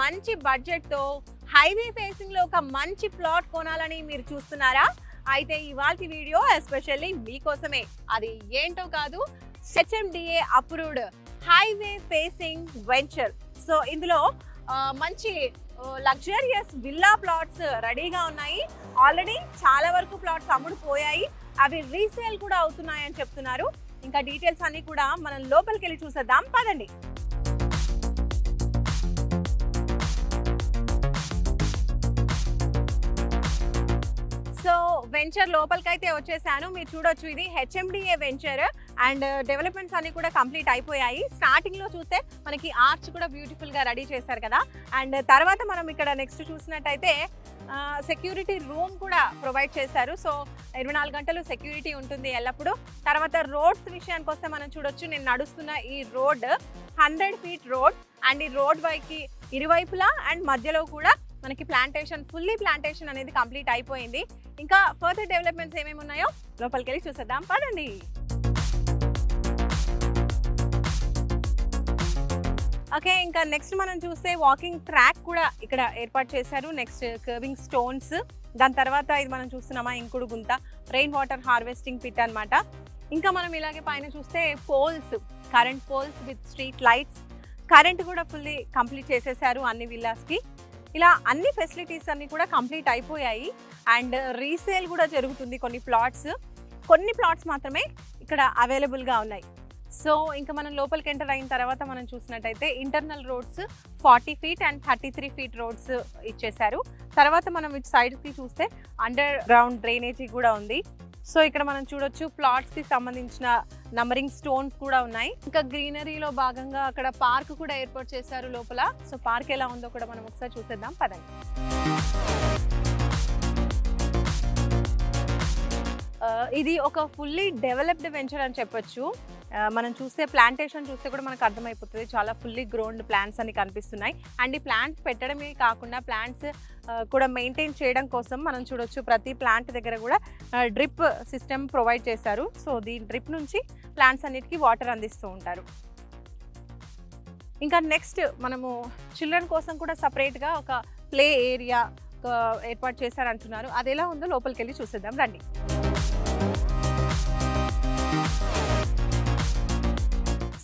మంచి బడ్జెట్తో హైవే ఫేసింగ్లో ఒక మంచి ప్లాట్ కొనాలని మీరు చూస్తున్నారా? అయితే ఇవాళ వీడియో ఎస్పెషల్లీ మీకోసమే. అది ఏంటో కాదు, HMDA approved highway facing venture. So ఇందులో మంచి లగ్జరియస్ విల్లా ప్లాట్స్ రెడీగా ఉన్నాయి. ఆల్రెడీ చాలా వరకు ప్లాట్స్ అమ్ముడుపోయాయి, అవి రీసేల్ కూడా అవుతున్నాయని చెప్తున్నారు. ఇంకా డీటెయిల్స్ అన్ని కూడా మనం లోపలికి వెళ్ళి చూసేద్దాం, పదండి. సో వెంచర్ లోపలికైతే వచ్చేసాను. మీరు చూడొచ్చు, ఇది హెచ్ఎండిఏ వెంచర్ అండ్ డెవలప్మెంట్స్ అన్ని కూడా కంప్లీట్ అయిపోయాయి. స్టార్టింగ్ లో చూస్తే మనకి ఆర్చ్ కూడా బ్యూటిఫుల్ గా రెడీ చేశారు కదా. అండ్ తర్వాత మనం ఇక్కడ నెక్స్ట్ చూసినట్టయితే సెక్యూరిటీ రూమ్ కూడా ప్రొవైడ్ చేశారు. సో 24 గంటలు సెక్యూరిటీ ఉంటుంది ఎల్లప్పుడూ. తర్వాత రోడ్స్ విషయానికి వస్తే మనం చూడొచ్చు, నేను నడుస్తున్న ఈ రోడ్ 100 ఫీట్ రోడ్ అండ్ ఈ రోడ్ వైకి ఇరువైపులా అండ్ మధ్యలో కూడా మనకి ప్లాంటేషన్, ఫుల్లీ ప్లాంటేషన్ అనేది కంప్లీట్ అయిపోయింది. ఇంకా ఫర్దర్ డెవలప్మెంట్స్ ఏమేమి ఉన్నాయో లోపలికి వెళ్ళి చూసేద్దాం, పదండి. ఓకే, ఇంకా నెక్స్ట్ మనం చూస్తే వాకింగ్ ట్రాక్ కూడా ఇక్కడ ఏర్పాటు చేశారు. నెక్స్ట్ కర్వింగ్ స్టోన్స్, దాని తర్వాత ఇది మనం చూస్తున్నామా ఇంకుడు గుంత, రెయిన్ వాటర్ హార్వెస్టింగ్ పిట్ అన్నమాట. ఇంకా మనం ఇలాగే పైన చూస్తే poles, current poles with street lights, current కూడా ఫుల్లీ కంప్లీట్ చేసేసారు అన్ని విల్లాస్కి. ఇలా అన్ని ఫెసిలిటీస్ అన్ని కూడా కంప్లీట్ అయిపోయాయి. అండ్ రీసేల్ కూడా జరుగుతుంది. కొన్ని ప్లాట్స్ మాత్రమే ఇక్కడ అవైలబుల్గా ఉన్నాయి. సో ఇంకా మనం లోపలికి ఎంటర్ అయిన తర్వాత మనం చూసినట్టయితే internal roads 40 feet and 33 feet roads ఇచ్చేశారు. తర్వాత మనం ఇటు సైడ్కి చూస్తే అండర్ గ్రౌండ్ డ్రైనేజీ కూడా ఉంది. సో ఇక్కడ మనం చూడొచ్చు, ప్లాట్స్ కి సంబంధించిన నంబరింగ్ స్టోన్స్ కూడా ఉన్నాయి. ఇంకా గ్రీనరీలో భాగంగా అక్కడ పార్క్ కూడా ఏర్పాటు చేశారు లోపల. సో పార్క్ ఎలా ఉందో కూడా మనం ఒకసారి చూసేద్దాం, పదండి. ఇది ఒక ఫుల్లీ డెవలప్డ్ వెంచర్ అని చెప్పొచ్చు. మనం చూస్తే ప్లాంటేషన్ చూస్తే కూడా మనకు అర్థమైపోతుంది, చాలా ఫుల్లీ గ్రోన్డ్ ప్లాంట్స్ అని కనిపిస్తున్నాయి. అండ్ ఈ ప్లాంట్స్ పెట్టడమే కాకుండా ప్లాంట్స్ కూడా మెయింటైన్ చేయడం కోసం మనం చూడొచ్చు, ప్రతి ప్లాంట్ దగ్గర కూడా డ్రిప్ సిస్టమ్ ప్రొవైడ్ చేశారు. సో దీని డ్రిప్ నుంచి ప్లాంట్స్ అన్నిటికీ వాటర్ అందిస్తూ ఉంటారు. ఇంకా నెక్స్ట్ మనము చిల్డ్రన్ కోసం కూడా సపరేట్గా ఒక ప్లే ఏరియా ఏర్పాటు చేశారంటున్నారు. అది ఎలా ఉందో లోపలికి వెళ్ళి చూసేద్దాం, రండి.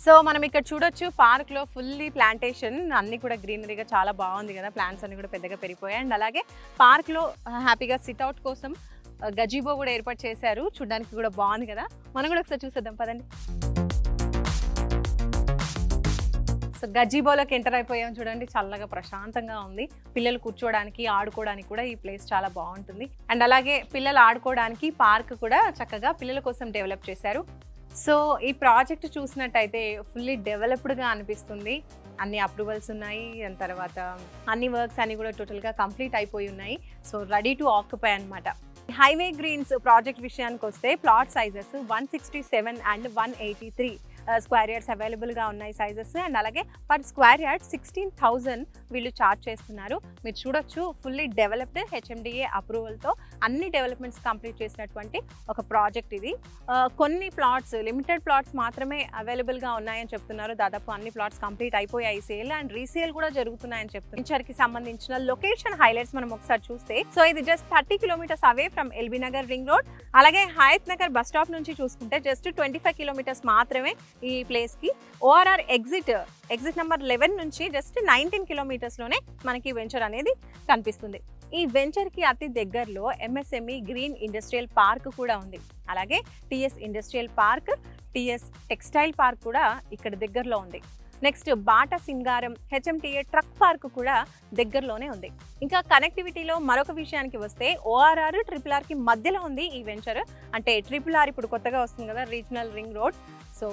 సో మనం ఇక్కడ చూడొచ్చు, పార్క్ లో ఫుల్లీ ప్లాంటేషన్, అన్ని కూడా గ్రీనరీగా చాలా బాగుంది కదా. ప్లాంట్స్ అన్ని కూడా పెద్దగా పెరిగిపోయాయి. అండ్ అలాగే పార్క్ లో హ్యాపీగా సిట్అవుట్ కోసం గజీబో కూడా ఏర్పాటు చేశారు. చూడడానికి కూడా బాగుంది కదా. మనం కూడా ఒకసారి చూసేద్దాం, పదండి. సో గజీబోలోకి ఎంటర్ అయిపోయాం, చూడండి, చల్లగా ప్రశాంతంగా ఉంది. పిల్లలు కూర్చోడానికి, ఆడుకోవడానికి కూడా ఈ ప్లేస్ చాలా బాగుంటుంది. అండ్ అలాగే పిల్లలు ఆడుకోవడానికి పార్క్ కూడా చక్కగా పిల్లల కోసం డెవలప్ చేశారు. సో ఈ ప్రాజెక్ట్ చూసినట్టయితే ఫుల్లీ డెవలప్డ్గా అనిపిస్తుంది. అన్ని అప్రూవల్స్ ఉన్నాయి, దాని తర్వాత అన్ని వర్క్స్ అన్ని కూడా టోటల్గా కంప్లీట్ అయిపోయి ఉన్నాయి. సో రెడీ టు ఆక్యుపై అనమాట. హైవే గ్రీన్స్ ప్రాజెక్ట్ విషయానికి వస్తే plot sizes 167 and 183 square yards అవైలబుల్గా ఉన్నాయి సైజెస్. అండ్ అలాగే పర్ స్క్వేర్ యార్డ్ 16,000 వీళ్ళు ఛార్జ్ చేస్తున్నారు. మీరు చూడొచ్చు, ఫుల్లీ డెవలప్డ్ హెచ్ఎండిఏ అప్రూవల్తో అన్ని డెవలప్మెంట్స్ కంప్లీట్ చేసినటువంటి ఒక ప్రాజెక్ట్ ఇది. కొన్ని ప్లాట్స్, లిమిటెడ్ ప్లాట్స్ మాత్రమే అవైలబుల్గా ఉన్నాయని చెప్తున్నారు. దాదాపు అన్ని ప్లాట్స్ కంప్లీట్ అయిపోయాయి. సేల్ అండ్ రీసేల్ కూడా జరుగుతున్నాయని చెప్తున్నారు. వెంచర్కి సంబంధించిన లొకేషన్ హైలైట్స్ మనం ఒకసారి చూస్తే, సో ఇది just 30 kilometres away from LB Nagar ring road. అలాగే హయత్ నగర్ బస్ స్టాప్ నుంచి చూసుకుంటే జస్ట్ 25 కిలోమీటర్స్ మాత్రమే ఈ ప్లేస్ కి. ఓఆర్ఆర్ ఎగ్జిట్ నెంబర్ 11 నుంచి జస్ట్ 19 కిలోమీటర్స్లోనే మనకి వెంచర్ అనేది కనిపిస్తుంది. ఈ వెంచర్ కి అతి దగ్గరలో ఎంఎస్ఎంఈ గ్రీన్ ఇండస్ట్రియల్ పార్క్ కూడా ఉంది. అలాగే TS industrial park, TS textile park కూడా ఇక్కడ దగ్గరలో ఉంది. నెక్స్ట్ బాటా సింగారం హెచ్ఎంటిఏ ట్రక్ పార్క్ కూడా దగ్గరలోనే ఉంది. ఇంకా కనెక్టివిటీలో మరొక విషయానికి వస్తే ఓఆర్ఆర్ RRR కి మధ్యలో ఉంది ఈ వెంచర్. అంటే RRR ఇప్పుడు కొత్తగా వస్తుంది కదా, రీజనల్ రింగ్ రోడ్. సో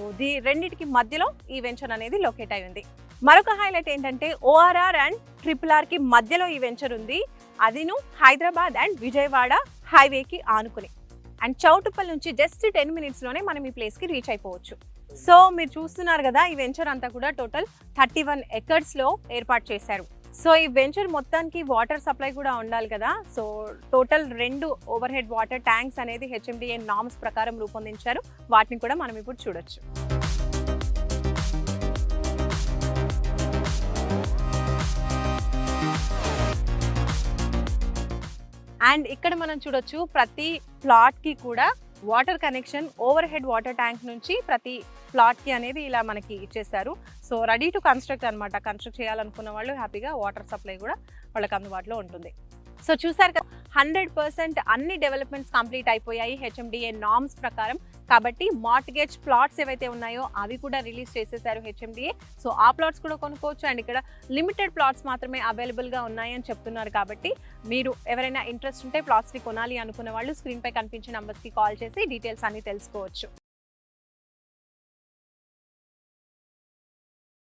రెండింటికి మధ్యలో ఈ వెంచర్ అనేది లొకేట్ అయి ఉంది. మరొక హైలైట్ ఏంటంటే ఓఆర్ఆర్ అండ్ RRR కి మధ్యలో ఈ వెంచర్ ఉంది. అదిను హైదరాబాద్ అండ్ విజయవాడ హైవేకి ఆనుకుని. అండ్ చౌటుప్పల్ నుంచి జస్ట్ 10 మినిట్స్లోనే మనం ఈ ప్లేస్కి రీచ్ అయిపోవచ్చు. సో మీరు చూస్తున్నారు కదా, ఈ వెంచర్ అంతా కూడా టోటల్ 31 ఎకర్స్లో ఏర్పాటు చేశారు. సో ఈ వెంచర్ మొత్తానికి వాటర్ సప్లై కూడా ఉండాలి కదా. So total 2 over head water tanks అనేది హెచ్ఎండిఏ నార్మ్స్ ప్రకారం రూపొందించారు. వాటిని కూడా మనం ఇప్పుడు చూడొచ్చు. అండ్ ఇక్కడ మనం చూడొచ్చు ప్రతి ప్లాట్కి కూడా water connection over head water tank నుంచి ప్రతి ప్లాట్కి అనేది ఇలా మనకి ఇచ్చేసారు. సో రెడీ టు కన్స్ట్రక్ట్ అనమాట. కన్స్ట్రక్ట్ చేయాలనుకున్న వాళ్ళు హ్యాపీగా వాటర్ సప్లై కూడా వాళ్ళకి అందుబాటులో ఉంటుంది. సో చూసారు కదా 100% అన్ని డెవలప్మెంట్స్ కంప్లీట్ అయిపోయాయి హెచ్ఎండిఏ నార్మ్స్ ప్రకారం. కాబట్టి మార్ట్గేజ్ ప్లాట్స్ ఏవైతే ఉన్నాయో అవి కూడా రిలీజ్ చేసేసారు హెచ్ఎండిఏ. సో ఆ ప్లాట్స్ కూడా కొనుక్కోవచ్చు. అండ్ ఇక్కడ లిమిటెడ్ ప్లాట్స్ మాత్రమే అవైలబుల్గా ఉన్నాయని చెప్తున్నారు. కాబట్టి మీరు ఎవరైనా ఇంట్రెస్ట్ ఉంటే ప్లాట్స్ని కొనాలి అనుకున్న వాళ్ళు స్క్రీన్పై కనిపించే నెంబర్స్కి కాల్ చేసి డీటెయిల్స్ అన్ని తెలుసుకోవచ్చు.